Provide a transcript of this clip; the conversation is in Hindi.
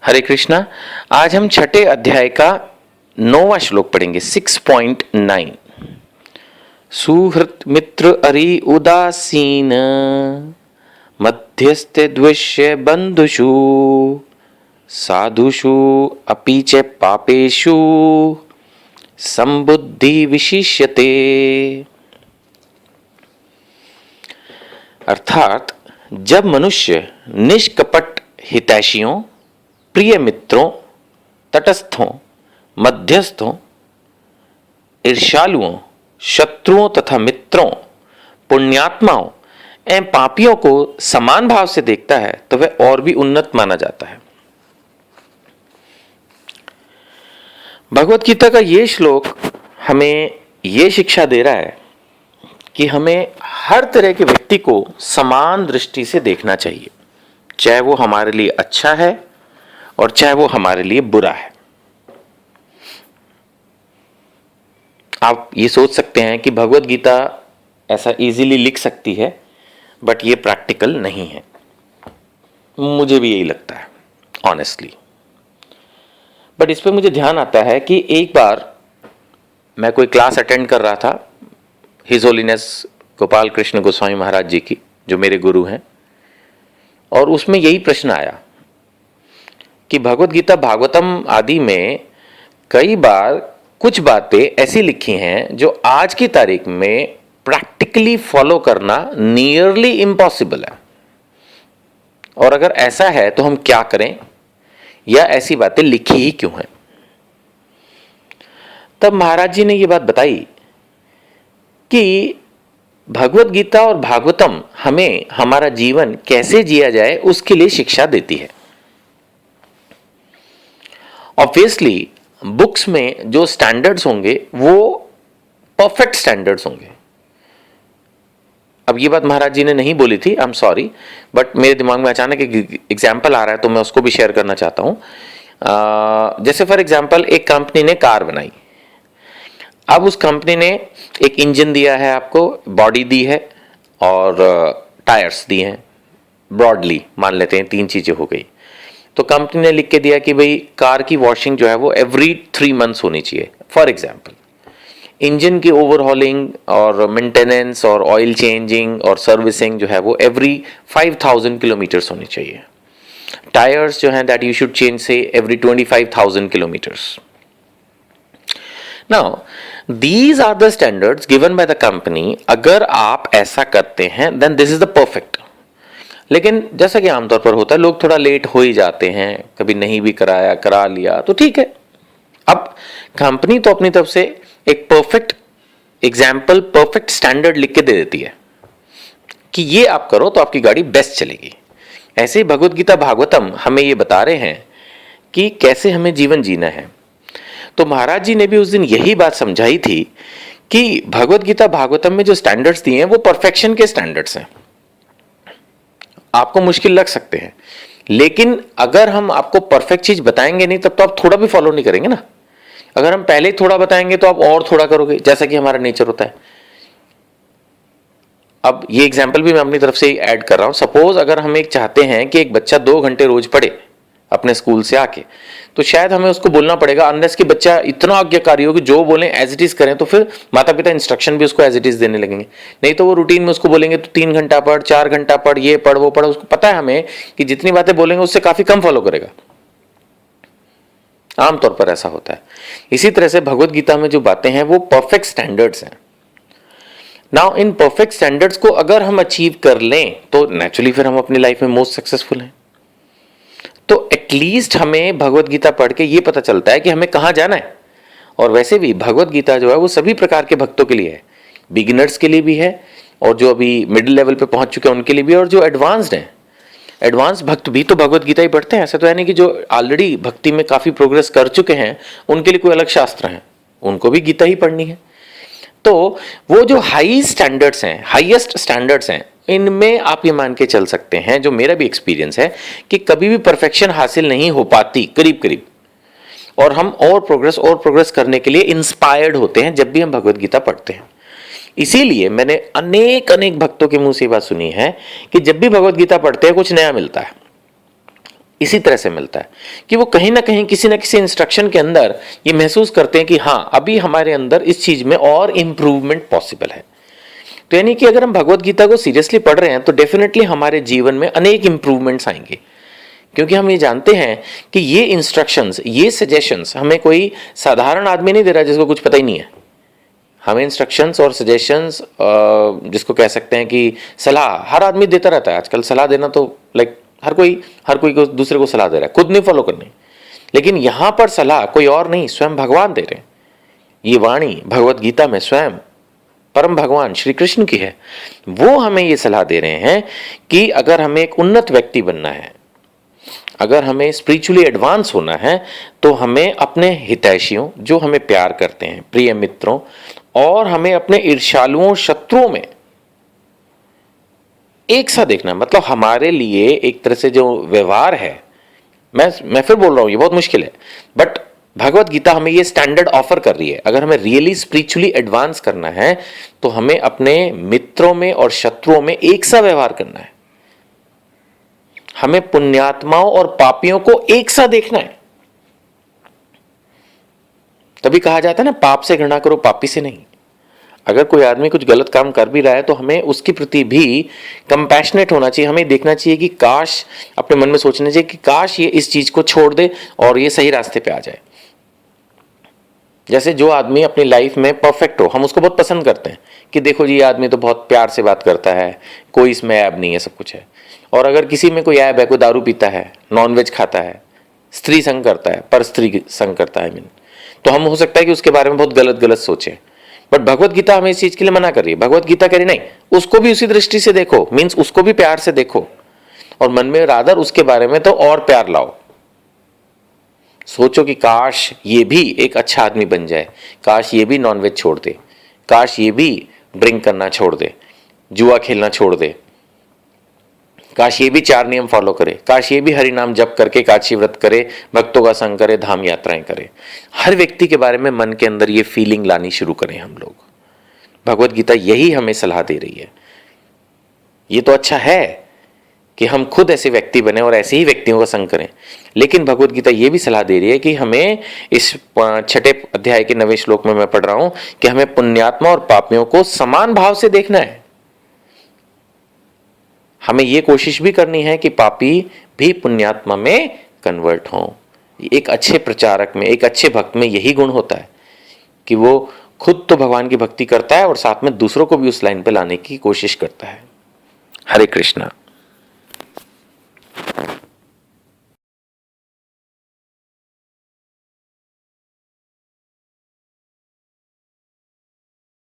हरे कृष्णा। आज हम छठे अध्याय का 9वां श्लोक पढ़ेंगे 6.9। सुहृत मित्र अरि उदासीन मध्यस्थे द्विष्य बंधुषु साधुषु अपि च पापेषु संबुद्धि विशिष्यते। अर्थात जब मनुष्य निष्कपट हितैषियों, प्रिय मित्रों, तटस्थों, मध्यस्थों, ईर्ष्यालुओं, शत्रुओं तथा मित्रों, पुण्यात्माओं एवं पापियों को समान भाव से देखता है तो वह और भी उन्नत माना जाता है। भगवत गीता का ये श्लोक हमें यह शिक्षा दे रहा है कि हमें हर तरह के व्यक्ति को समान दृष्टि से देखना चाहिए, चाहे वो हमारे लिए अच्छा है और चाहे वो हमारे लिए बुरा है। आप ये सोच सकते हैं कि भगवत गीता ऐसा इजीली लिख सकती है, बट ये प्रैक्टिकल नहीं है। मुझे भी यही लगता है ऑनेस्टली। बट इस पे मुझे ध्यान आता है कि एक बार मैं कोई क्लास अटेंड कर रहा था हिज होलीनेस गोपाल कृष्ण गोस्वामी महाराज जी की, जो मेरे गुरु हैं, और उसमें यही प्रश्न आया कि भगवत गीता भागवतम आदि में कई बार कुछ बातें ऐसी लिखी हैं जो आज की तारीख में प्रैक्टिकली फॉलो करना नियरली इम्पॉसिबल है, और अगर ऐसा है तो हम क्या करें, या ऐसी बातें लिखी ही क्यों हैं। तब महाराज जी ने यह बात बताई कि भगवत गीता और भागवतम हमें हमारा जीवन कैसे जिया जाए उसके लिए शिक्षा देती है। ऑब्वियसली बुक्स में जो स्टैंडर्ड्स होंगे वो परफेक्ट स्टैंडर्ड्स होंगे। अब ये बात महाराज जी ने नहीं बोली थी, आई एम सॉरी, बट मेरे दिमाग में अचानक एक एग्जाम्पल आ रहा है तो मैं उसको भी शेयर करना चाहता हूं। जैसे फॉर एग्जाम्पल एक कंपनी ने कार बनाई। अब उस कंपनी ने एक इंजन दिया है आपको, बॉडी दी है और टायर्स दिए हैं। ब्रॉडली मान लेते हैं 3 चीजें हो गई। तो कंपनी ने लिख के दिया कि भाई कार की वॉशिंग जो है वो एवरी 3 मंथ्स होनी चाहिए। फॉर एग्जाम्पल इंजन की ओवरहॉलिंग और मेंटेनेंस और ऑयल चेंजिंग और सर्विसिंग जो है वो एवरी 5000 किलोमीटर्स होनी चाहिए। टायर्स जो हैं दैट यू शुड चेंज से every 25,000 kilometres. Now these are the standards given by the company. अगर आप ऐसा करते हैं then this is the perfect. लेकिन जैसा कि आमतौर पर होता है, लोग थोड़ा लेट हो ही जाते हैं, कभी नहीं भी करा लिया तो ठीक है। अब कंपनी तो अपनी तरफ से एक परफेक्ट एग्जाम्पल, परफेक्ट स्टैंडर्ड लिख के दे देती है कि ये आप करो तो आपकी गाड़ी बेस्ट चलेगी। ऐसे ही भगवत गीता भागवतम हमें ये बता रहे हैं कि कैसे हमें जीवन जीना है। तो महाराज जी ने भी उस दिन यही बात समझाई थी कि भगवत गीता भागवतम में जो स्टैंडर्ड्स दिए हैं वो परफेक्शन के स्टैंडर्ड्स हैं। आपको मुश्किल लग सकते हैं, लेकिन अगर हम आपको परफेक्ट चीज बताएंगे नहीं तब तो आप थोड़ा भी फॉलो नहीं करेंगे ना। अगर हम पहले ही थोड़ा बताएंगे तो आप और थोड़ा करोगे, जैसा कि हमारा नेचर होता है। अब ये एग्जाम्पल भी मैं अपनी तरफ से ऐड कर रहा हूं। सपोज अगर हम एक चाहते हैं कि एक बच्चा 2 घंटे रोज पढ़े अपने स्कूल से आके, तो शायद हमें उसको बोलना पड़ेगा, अनलेस कि बच्चा इतना आज्ञाकारी हो कि जो बोले एज इट इज करें, तो फिर माता पिता इंस्ट्रक्शन भी उसको एज इट इज देने लगेंगे। नहीं तो वो रूटीन में उसको बोलेंगे तो 3 घंटा पढ़, 4 घंटा पढ़, ये पढ़ वो पढ़। उसको पता है हमें कि जितनी बातें बोलेंगे उससे काफी कम फॉलो करेगा। आमतौर पर ऐसा होता है। इसी तरह से भगवत गीता में जो बातें हैं वो परफेक्ट स्टैंडर्ड्स हैं। नाउ इन परफेक्ट स्टैंडर्ड्स को अगर हम अचीव कर लें तो नेचुरली फिर हम अपनी लाइफ में मोस्ट सक्सेसफुल हैं। तो एटलीस्ट हमें भगवत गीता पढ़ के ये पता चलता है कि हमें कहाँ जाना है। और वैसे भी भगवत गीता जो है वो सभी प्रकार के भक्तों के लिए है, बिगिनर्स के लिए भी है, और जो अभी मिडिल लेवल पे पहुंच चुके हैं उनके लिए भी, और जो एडवांस्ड हैं, एडवांस भक्त भी तो भगवत गीता ही पढ़ते हैं। ऐसा तो है नहीं कि जो ऑलरेडी भक्ति में काफी प्रोग्रेस कर चुके हैं उनके लिए कोई अलग शास्त्र है, उनको भी गीता ही पढ़नी है। तो वो जो हाई स्टैंडर्ड्स हैं, हाईएस्ट स्टैंडर्ड्स हैं, इनमें आप ये मान के चल सकते हैं, जो मेरा भी एक्सपीरियंस है, कि कभी भी परफेक्शन हासिल नहीं हो पाती करीब करीब, और हम और प्रोग्रेस करने के लिए इंस्पायर्ड होते हैं जब भी हम भगवत गीता पढ़ते हैं। इसीलिए मैंने अनेक भक्तों के मुंह से बात सुनी है कि जब भी भगवत गीता पढ़ते हैं कुछ नया मिलता है। इसी तरह से मिलता है कि वो कहीं ना कहीं किसी ना किसी इंस्ट्रक्शन के अंदर ये महसूस करते हैं कि हाँ, अभी हमारे अंदर इस चीज में और इंप्रूवमेंट पॉसिबल है। तो यानी कि अगर हम भगवत गीता को सीरियसली पढ़ रहे हैं तो डेफिनेटली हमारे जीवन में अनेक इंप्रूवमेंट्स आएंगे, क्योंकि हम ये जानते हैं कि ये इंस्ट्रक्शंस, ये सजेशंस हमें कोई साधारण आदमी नहीं दे रहा जिसको कुछ पता ही नहीं है। हमें इंस्ट्रक्शंस और सजेशंस, जिसको कह सकते हैं कि सलाह, हर आदमी देता रहता है आजकल। सलाह देना तो लाइक हर कोई को दूसरे को सलाह दे रहा है, खुद नहीं फॉलो करनी। लेकिन यहां पर सलाह कोई और नहीं, स्वयं भगवान दे रहे हैं। ये वाणी भगवत गीता में स्वयं परम भगवान श्री कृष्ण की है। वो हमें ये सलाह दे रहे हैं कि अगर हमें एक उन्नत व्यक्ति बनना है, अगर हमें स्पिरिचुअली एडवांस होना है, तो हमें अपने हितैषियों, जो हमें प्यार करते हैं, प्रिय मित्रों, और हमें अपने ईर्ष्यालुओं, शत्रुओं में एक सा देखना है। मतलब हमारे लिए एक तरह से जो व्यवहार है, मैं फिर बोल रहा हूं ये बहुत मुश्किल है, बट भगवत गीता हमें ये स्टैंडर्ड ऑफर कर रही है। अगर हमें रियली स्पिरिचुअली एडवांस करना है तो हमें अपने मित्रों में और शत्रुओं में एक सा व्यवहार करना है। हमें पुण्यात्माओं और पापियों को एक सा देखना है। तभी कहा जाता है ना, पाप से घृणा करो, पापी से नहीं। अगर कोई आदमी कुछ गलत काम कर भी रहा है तो हमें उसके प्रति भी कंपैशनेट होना चाहिए। हमें देखना चाहिए कि काश, अपने मन में सोचना चाहिए कि काश ये इस चीज को छोड़ दे और ये सही रास्ते पे आ जाए। जैसे जो आदमी अपनी लाइफ में परफेक्ट हो, हम उसको बहुत पसंद करते हैं कि देखो जी, ये आदमी तो बहुत प्यार से बात करता है, कोई इसमें ऐब नहीं है, सब कुछ है। और अगर किसी में कोई ऐब है, कोई दारू पीता है, नॉनवेज खाता है, स्त्री संग करता है, पर स्त्री संग करता है, तो हम हो सकता है कि उसके बारे में बहुत गलत गलत सोचें। बट भगवत गीता हमें इस चीज के लिए मना कर रही है। भगवत गीता कह रही नहीं, उसको भी उसी दृष्टि से देखो, मीन्स उसको भी प्यार से देखो, और मन में रादर उसके बारे में तो और प्यार लाओ। सोचो कि काश ये भी एक अच्छा आदमी बन जाए, काश ये भी नॉनवेज छोड़ दे, काश ये भी ड्रिंक करना छोड़ दे, जुआ खेलना छोड़ दे, काश ये भी 4 नियम फॉलो करे, काश ये भी हरि नाम जप करके एकादशी व्रत करे, भक्तों का संग करे, धाम यात्राएं करे। हर व्यक्ति के बारे में मन के अंदर ये फीलिंग लानी शुरू करें हम लोग। भगवत गीता यही हमें सलाह दे रही है। ये तो अच्छा है कि हम खुद ऐसे व्यक्ति बने और ऐसे ही व्यक्तियों का संग करें, लेकिन भगवत गीता ये भी सलाह दे रही है कि हमें इस 6 अध्याय के 9वें श्लोक में मैं पढ़ रहा हूं कि हमें पुण्यात्मा और पापियों को समान भाव से देखना है। हमें यह कोशिश भी करनी है कि पापी भी पुण्यात्मा में कन्वर्ट हों। एक अच्छे प्रचारक में, एक अच्छे भक्त में यही गुण होता है कि वो खुद तो भगवान की भक्ति करता है और साथ में दूसरों को भी उस लाइन पे लाने की कोशिश करता है। हरे कृष्णा।